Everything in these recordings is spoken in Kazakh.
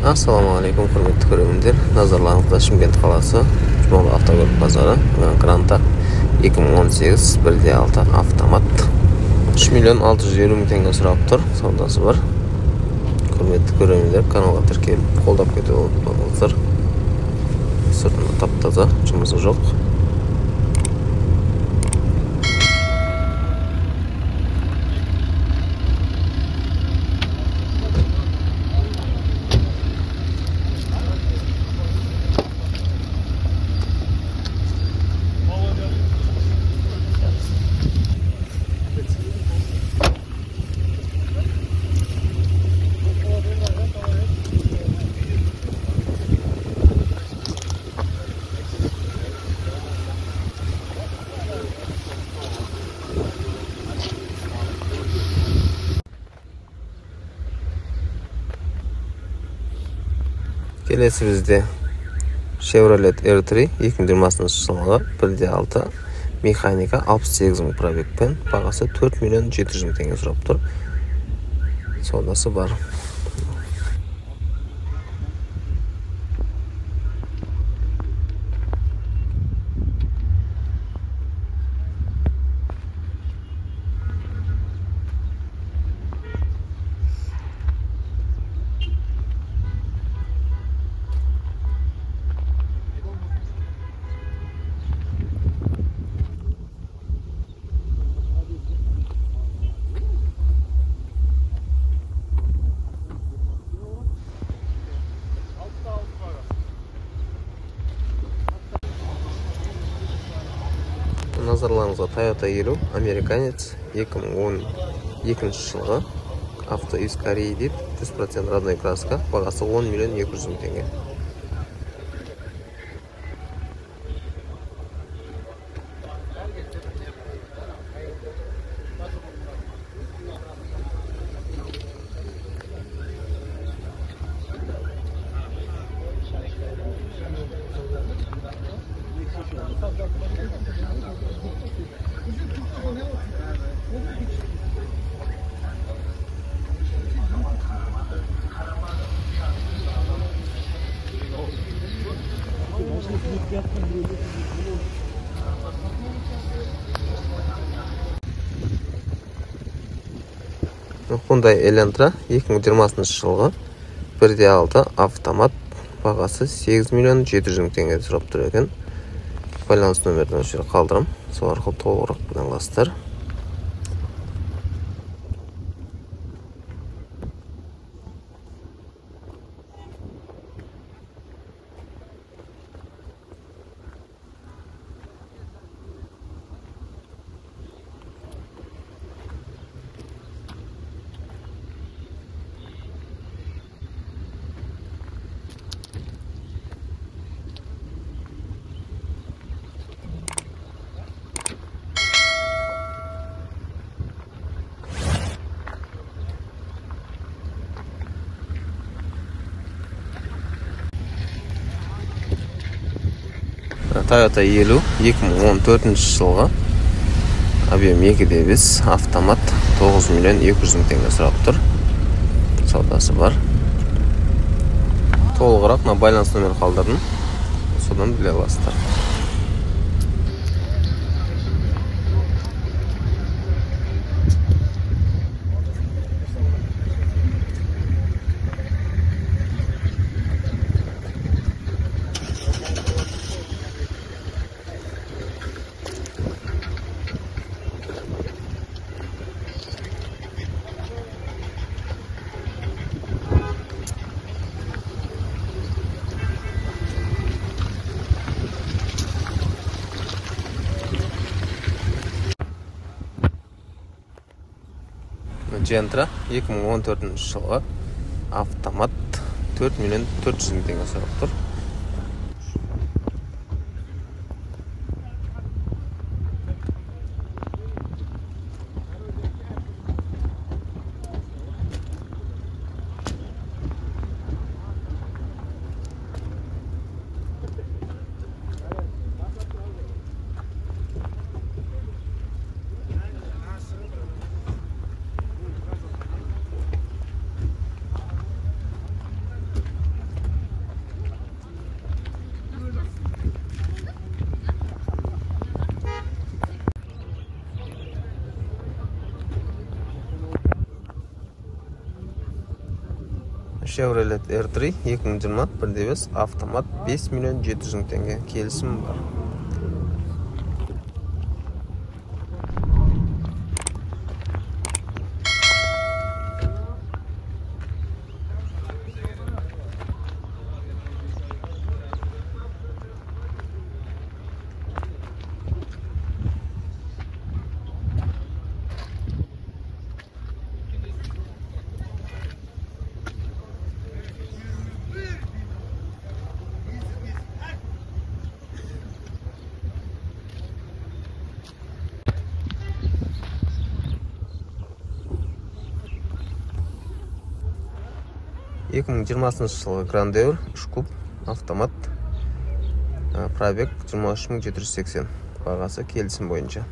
Ассалаумағалейкум, құрметті көрермендер. Назарларыңызда Шымкент қаласы Жұмалы автокөлік базары Гранта 2018 1.6 автомат 3 миллион 650 мың теңге сұрап тұр. Саудасы бар. Құрметті көрермендер, каналға тіркеліп қолдап кетуге ұмытпаңыздар. Сыртында тап-таза, жұмысы жоқ. Келесі бізде Chevrolet R3 2020 жылғы 1.6 механика 68 мың пробегпен, бағасы 4 миллион 700 мың теңге сұрап тұр. Саудасы бар. Назарларыңызға Toyota Hilux американец 2012 жылғы авто из Кореи дейді, 100% родной краска, бағасы 10 миллион 200 мың теңге. Hyundai Elantra 2020 жылғы 1.6 автомат, бағасы 8 миллион 700 мың теңге сұрап тұр екен. Байланыс нөмірін осы жерге қалдырам, сол арқылы толығырақ біле аласыздар. Toyota Hilux 2014 жылғы объем 2.5 автомат 9 миллион 200 мың теңге сұрап тұр. Саудасы бар. Толығырақ байланыс нөмірін қалдырдым, содан біле аласыздар. Gentra 2014 жылғы автомат 4 миллион 400 мың теңге сұрап тұр. Chevrolet R3 2020 1.5 автомат 5 миллион 700 мың теңге келісім бар. Екі мың жиырмасыншы жылғы Grandeur 3 куб автомат, пробег 23.780, бағасы келісім бойынша.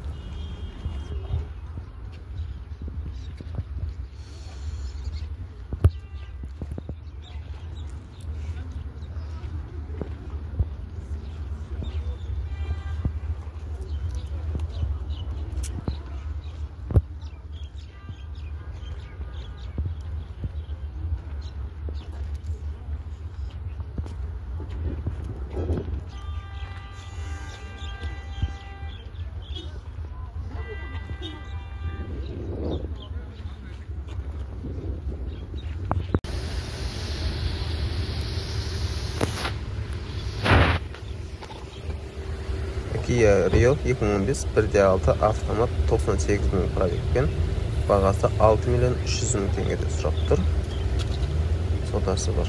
Kia Rio 2015 1.6 автомат 98 мың пробегпен, бағасы 6 миллион 300 мың теңгеде сұрап тұр. Содасы бар.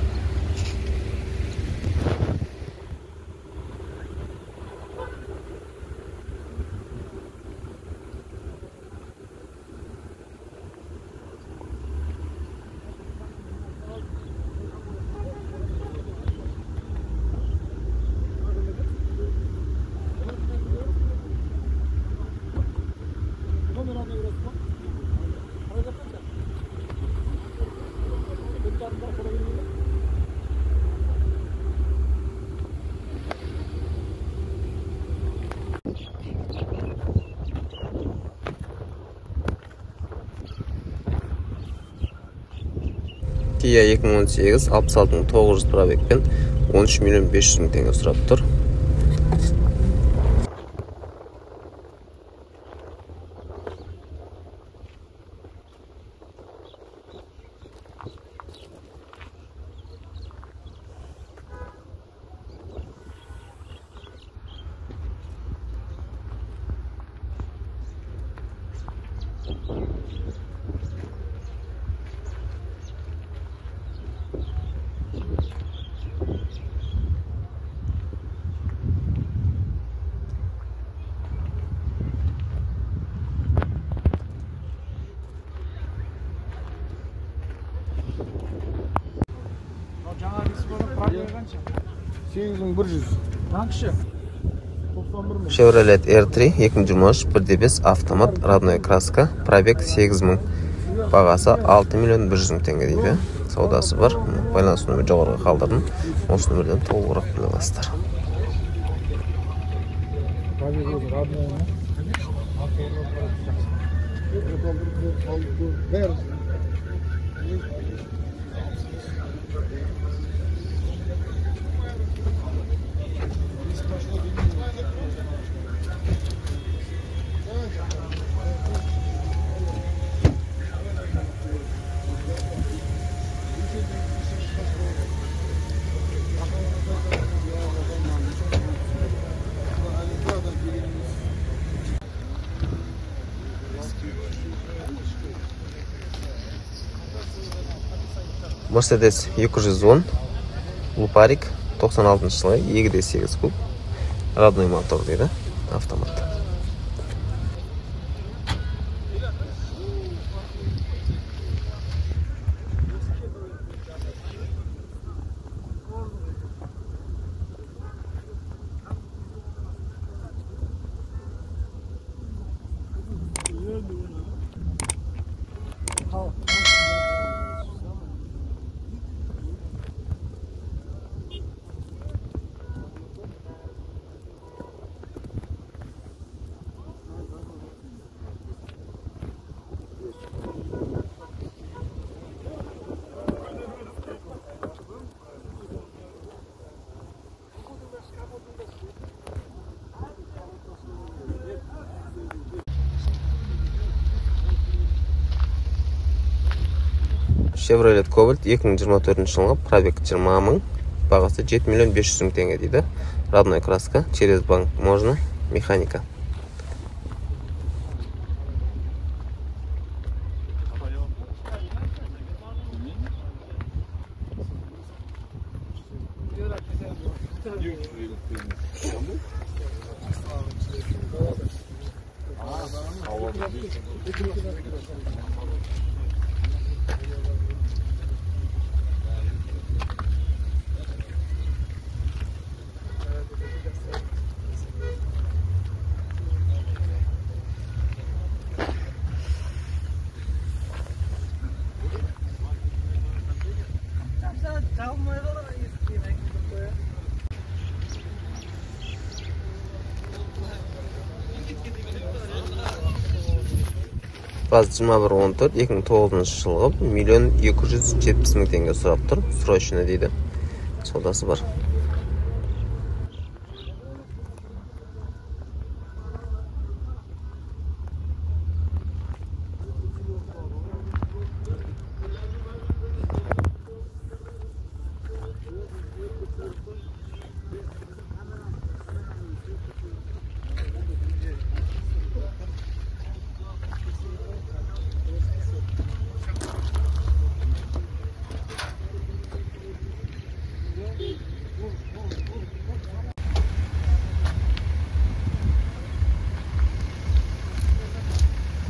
Kia 2018 66.900 пробегпен 13 миллион 500 мың теңге сұрап тұр. Жаңа дисконың пробегі қанша? 8100. Қанша? 91 мың. Chevrolet R3 2023 1.5 автомат, родной краска, пробег 8 мың. Бағасы 6 миллион 100 мың теңге дейді. Саудасы бар. Байланыс нөмірі жоғарғы қалдырдым. Осы нөмірден толығырақ біле аласыздар. Пробегі өзі родной ма? Mercedes 210 Luparik 96 жылы 2.8 куб родной мотор дейді, автомат. Chevrolet Cobalt 2024 жылғы пробег 20 мың, бағасы 7 миллион 500 мың теңге дейді. Родной краска, через банк можно, механика. Баз 2114 2009 жылғы миллион 270 мың теңге сұрап тұр. Срочно дейді. Саудасы бар.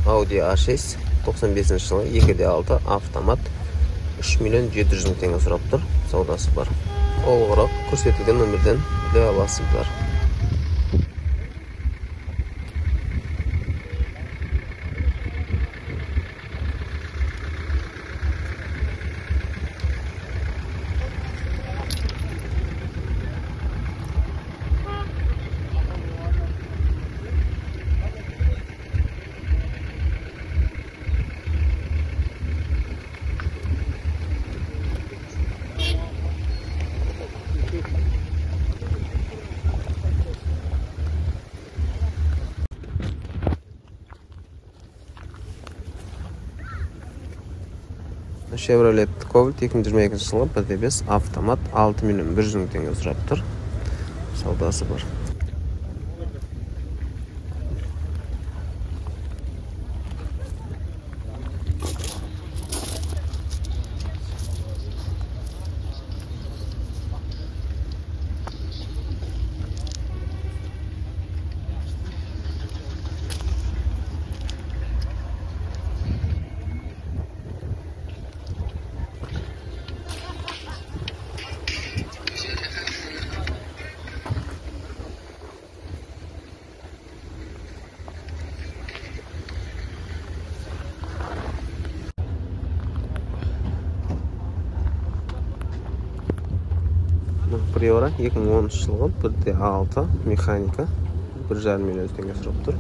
Audi A6 95 жылы 2.6 автомат 3 миллион 700 мың теңге сұрап тұр. Саудасы бар. Толығырақ көрсетілген нөмірден біле аласыздар. Chevrolet Cobalt 2022 жылғы 1.5 автомат 6 миллион 100 мың теңге сұрап тұр. Саудасы бар. Priora 2010 жылғы 1.6 механика 1,5 миллион теңге сұрап тұр.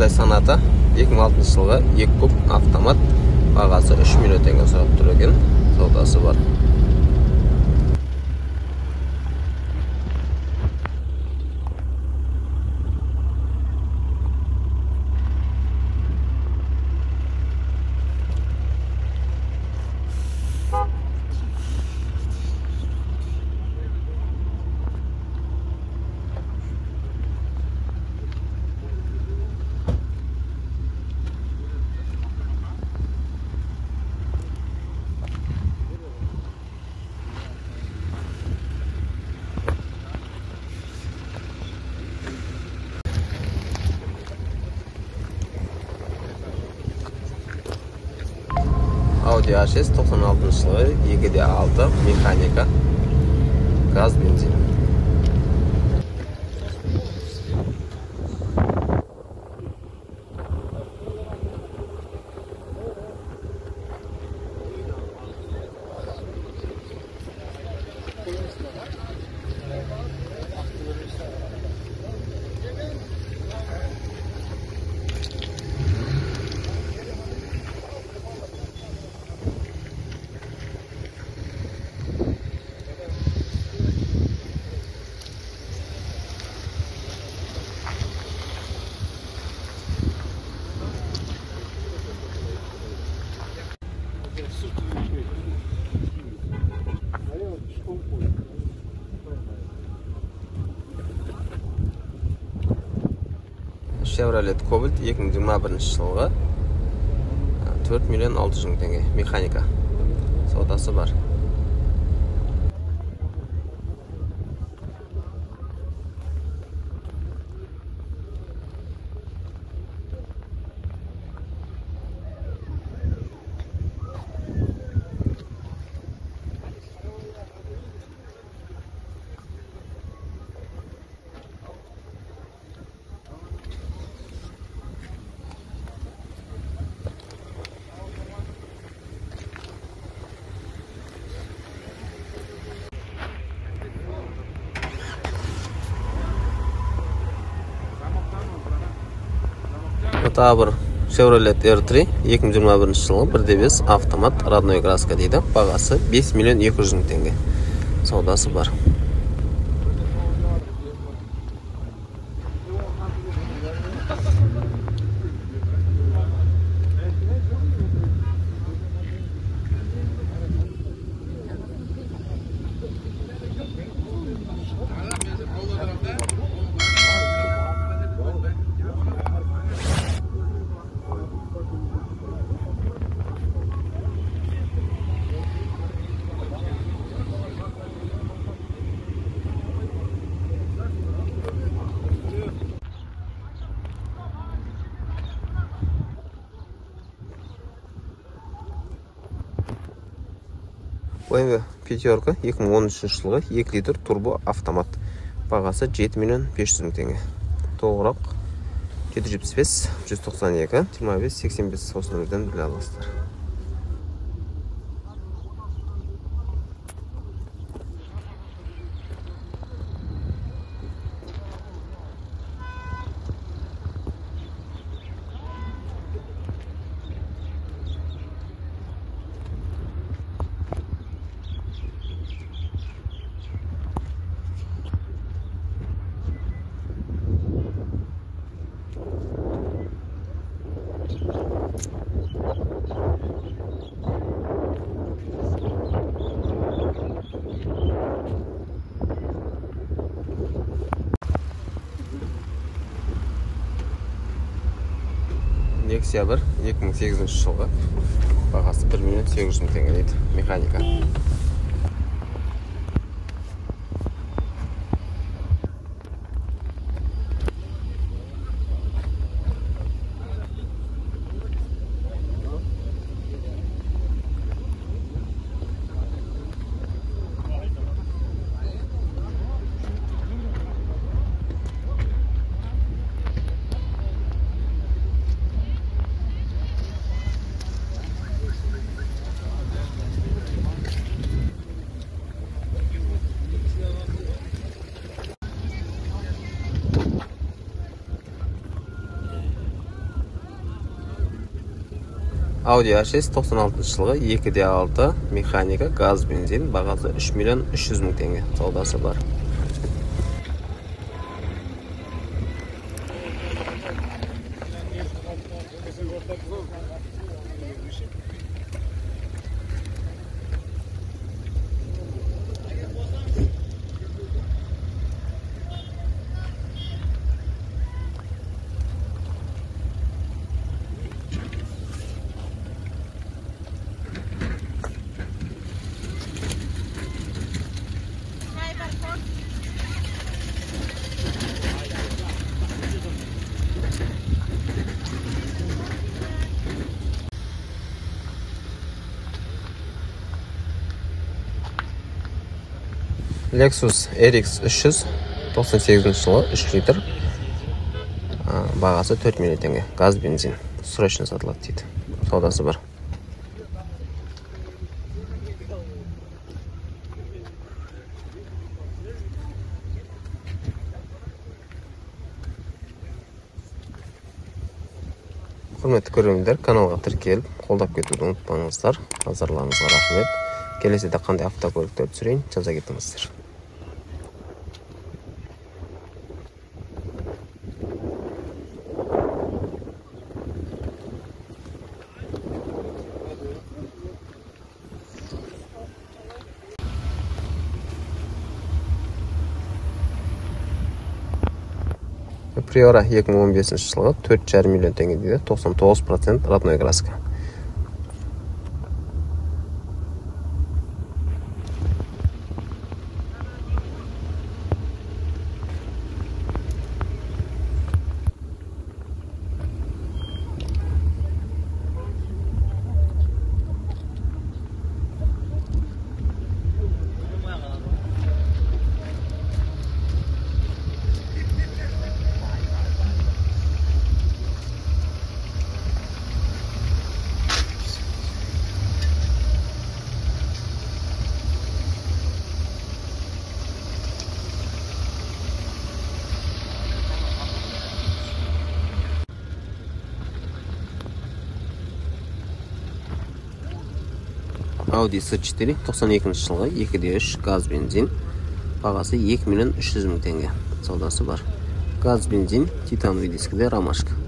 Hyundai Sonata 2006 жылғы 2 куб автомат бағасы 3 миллион теңге сұрап тұр екен. Саудасы бар. Audi A6 96 жылғы 2.6 mexanika gaz benzin. Chevrolet Cobalt 2021 жылғы 4 миллион 600 мың теңге механика саудасы бар. Тағы бір Chevrolet R3 2021 жылғы 1.5 автомат родной краска дейді. Бағасы 5 миллион 200 мың теңге. Саудасы бар. BMW пятерка 2013 жылғы 2 литр турбо автомат. Бағасы 7 миллион 500 мың теңге. Толығырақ 775 192 25 85 осы нөмірден біле аласыздар. Nexia 1 2008 жылғы бағасы 1 миллион 800 мың теңге дейді. Механика. Audi A6 96 жылғы 2.6 механика газ бензин бағасы 3 миллион 300 мың теңге саудасы бар. Lexus RX 300 98 жылы 3 литр. Бағасы 4 миллион теңге. Газ бензин. Срочно сатылады дейді. Саудасы бар. Құрметті көрермендер, каналға тіркеліп, қолдап кетуді ұмытпаңыздар. Назарларыңызға рахмет. Келесіде қандай автокөліктер түсірейін, жаза кетіңіздер. Priora 2015 жылғы 4,5 миллион теңге дейді, 99% родной краска. Audi S4 92 жылғы 2.3 газ бензин. Бағасы 2 миллион 300 мың теңге. Саудасы бар. Газ бензин, титановый дискіде ромашка.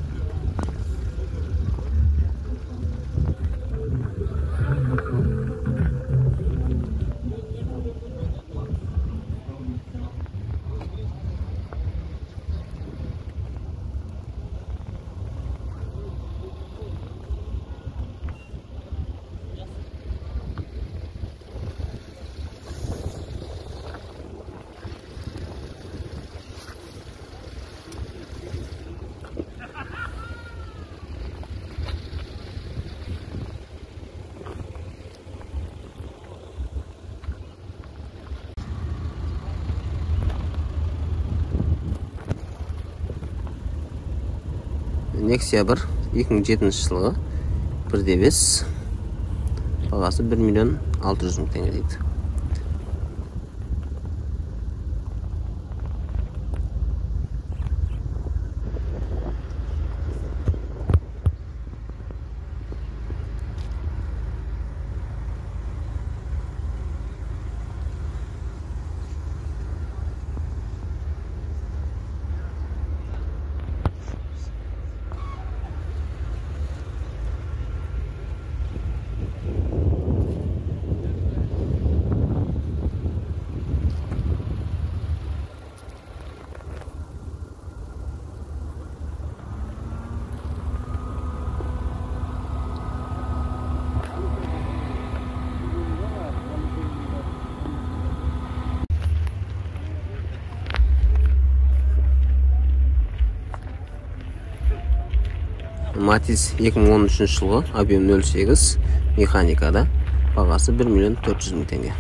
Nexia 1 2007 жылғы 1.5, бағасы 1 миллион 600 мың теңге дейді. Matiz 2013 жылғы объем 08 механикада, бағасы 1 миллион 400 мың теңге.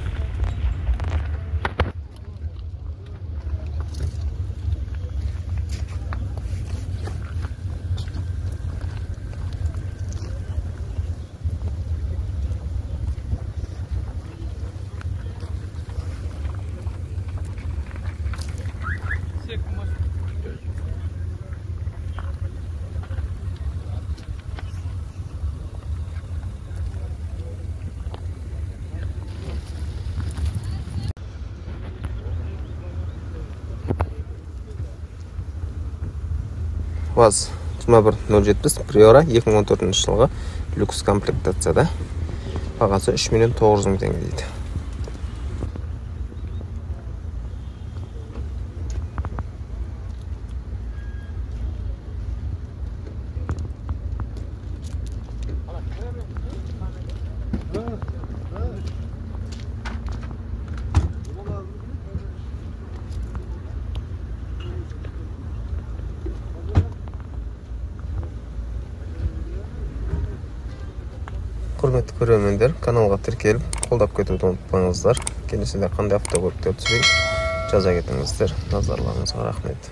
ВАЗ 21-070 Priora 2014 жылғы люкс комплектацияда, бағасы 3 миллион 900 мың теңге дейді. Құрметті көрермендер, каналға тіркеліп, қолдап кетуді ұмытпаңыздар. Келесіде қандай автокөліктерді түсірейін жаза кетіңіздер. Назарларыңызға рахмет.